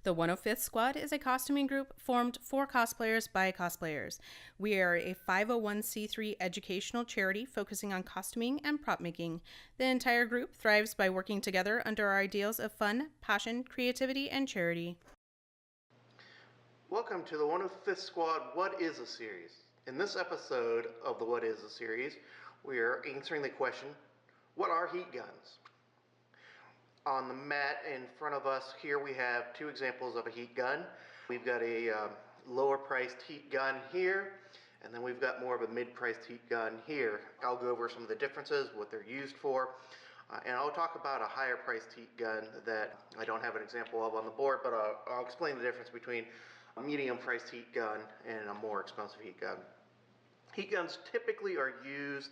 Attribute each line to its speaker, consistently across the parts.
Speaker 1: The 105th Squad is a costuming group formed for cosplayers by cosplayers. We are a 501c3 educational charity focusing on costuming and prop making. The entire group thrives by working together under our ideals of fun, passion, creativity, and charity.
Speaker 2: Welcome to the 105th Squad What Is a Series. In this episode of the What Is a Series, we are answering the question, what are heat guns? On the mat in front of us here we have two examples of a heat gun. We've got a lower priced heat gun here, and then we've got more of a mid-priced heat gun here. I'll go over some of the differences, what they're used for, and I'll talk about a higher priced heat gun that I don't have an example of on the board, but I'll explain the difference between a medium priced heat gun and a more expensive heat gun. Heat guns typically are used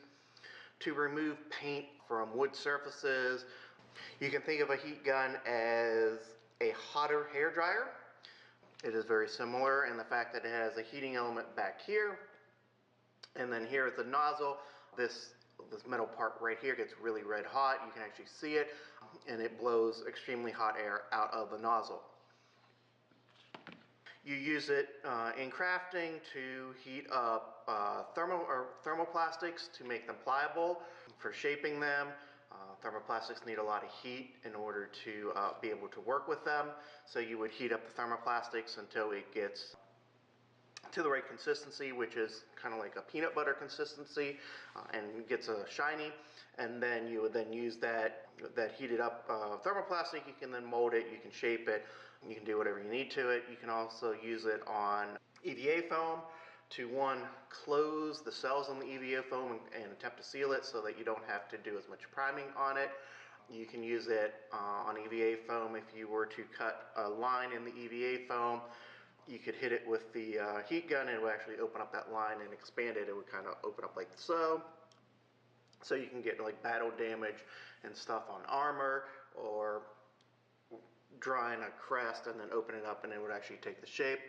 Speaker 2: to remove paint from wood surfaces. You can think of a heat gun as a hotter hair dryer. It is very similar in the fact that it has a heating element back here, and then here is the nozzle. This metal part right here gets really red hot. You can actually see it, and it blows extremely hot air out of the nozzle. You use it in crafting to heat up thermoplastics to make them pliable, for shaping them. Thermoplastics need a lot of heat in order to be able to work with them. So you would heat up the thermoplastics until it gets to the right consistency, which is kind of like a peanut butter consistency, and gets shiny. And then you would then use that heated up thermoplastic. You can then mold it, you can shape it, you can do whatever you need to it. You can also use it on EVA foam to close the cells on the EVA foam and attempt to seal it so that you don't have to do as much priming on it. You can use it on EVA foam if you were to cut a line in the EVA foam. You could hit it with the heat gun and it would actually open up that line and expand it. It would kind of open up like so. So you can get like battle damage and stuff on armor, or drawing a crest and then open it up and it would actually take the shape.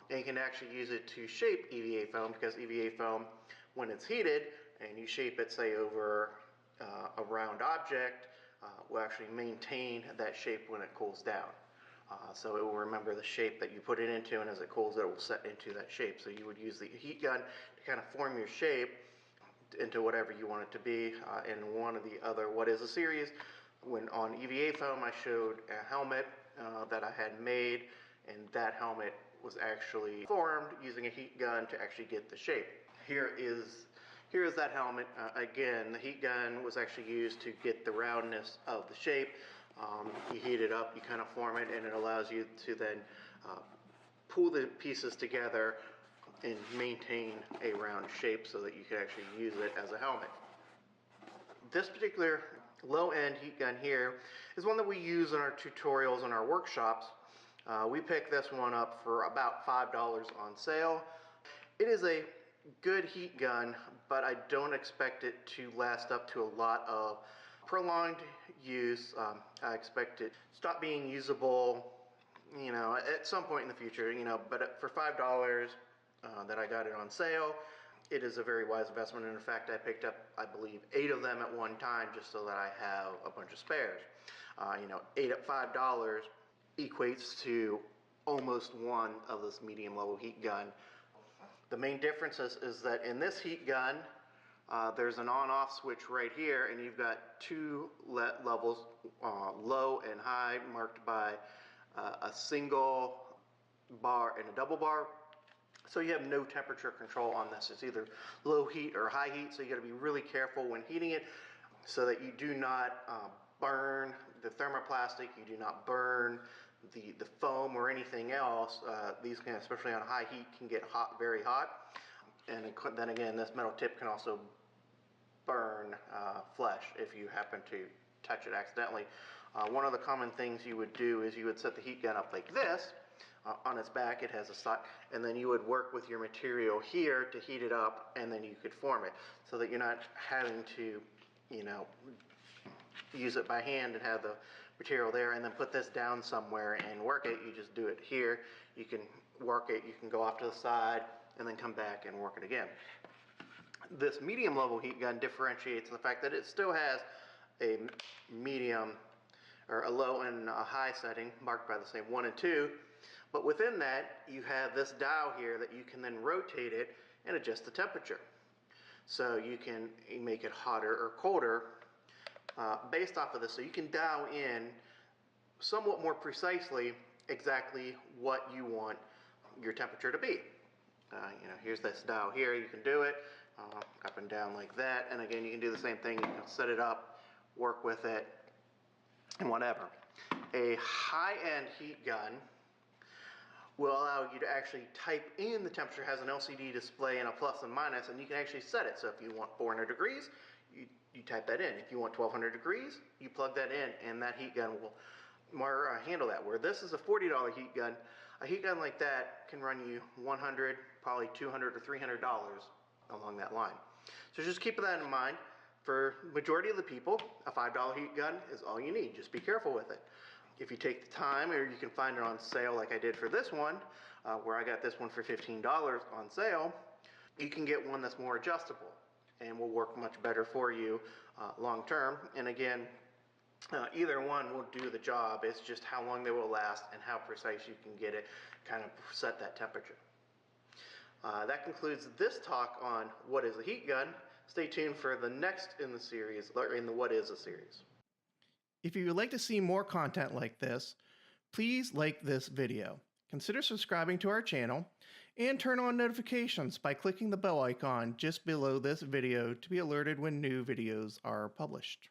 Speaker 2: And you can actually use it to shape EVA foam, because EVA foam, when it's heated and you shape it, say, over a round object, will actually maintain that shape when it cools down. So it will remember the shape that you put it into, and as it cools, it will set into that shape. So you would use the heat gun to kind of form your shape into whatever you want it to be. In one of the other What Is a Series, when on EVA foam, I showed a helmet that I had made, and that helmet was actually formed using a heat gun to actually get the shape. Here is that helmet. Again, the heat gun was actually used to get the roundness of the shape. You heat it up, you kind of form it, and it allows you to then pull the pieces together and maintain a round shape so that you can actually use it as a helmet. This particular low-end heat gun here is one that we use in our tutorials and our workshops. We picked this one up for about $5 on sale. It is a good heat gun, but I don't expect it to last up to a lot of prolonged use. I expect it to stop being usable, at some point in the future, but for $5 that I got it on sale, it is a very wise investment. And in fact, I picked up, I believe, 8 of them at one time just so that I have a bunch of spares. 8 at $5 equates to almost one of this medium level heat gun. The main difference is that in this heat gun, there's an on-off switch right here, and you've got two levels, low and high, marked by a single bar and a double bar. So you have no temperature control on this. It's either low heat or high heat, so you got to be really careful when heating it so that you do not burn the thermoplastic, you do not burn the foam or anything else. These can, especially on high heat, can get hot, very hot. And then again, this metal tip can also burn flesh if you happen to touch it accidentally. One of the common things you would do is you would set the heat gun up like this. On its back it has a slot, and then you would work with your material here to heat it up, and then you could form it so that you're not having to use it by hand and have the material there and then put this down somewhere and work it. You just do it here. You can work it, you can go off to the side and then come back and work it again. This medium level heat gun differentiates the fact that it still has a medium or a low and a high setting marked by the same 1 and 2, But within that, you have this dial here that you can then rotate it and adjust the temperature. So you can make it hotter or colder based off of this. So you can dial in somewhat more precisely exactly what you want your temperature to be. Here's this dial here. You can do it up and down like that. And again, you can do the same thing. You can set it up, work with it, and whatever. A high-end heat gun will allow you to actually type in the temperature. It has an LCD display and a plus and minus, and you can actually set it. So if you want 400 degrees, you type that in. If you want 1200 degrees, you plug that in, and that heat gun will handle that. Where this is a $40 heat gun, a heat gun like that can run you $100, probably $200 or $300 along that line. So just keep that in mind. For majority of the people, a $5 heat gun is all you need. Just be careful with it. If you take the time, or you can find it on sale like I did for this one, where I got this one for $15 on sale, you can get one that's more adjustable and will work much better for you long term. And again, either one will do the job. It's just how long they will last and how precise you can get it, kind of set that temperature. That concludes this talk on what is a heat gun. Stay tuned for the next in the series, or in the What Is a series.
Speaker 3: If you would like to see more content like this, please like this video. Consider subscribing to our channel and turn on notifications by clicking the bell icon just below this video to be alerted when new videos are published.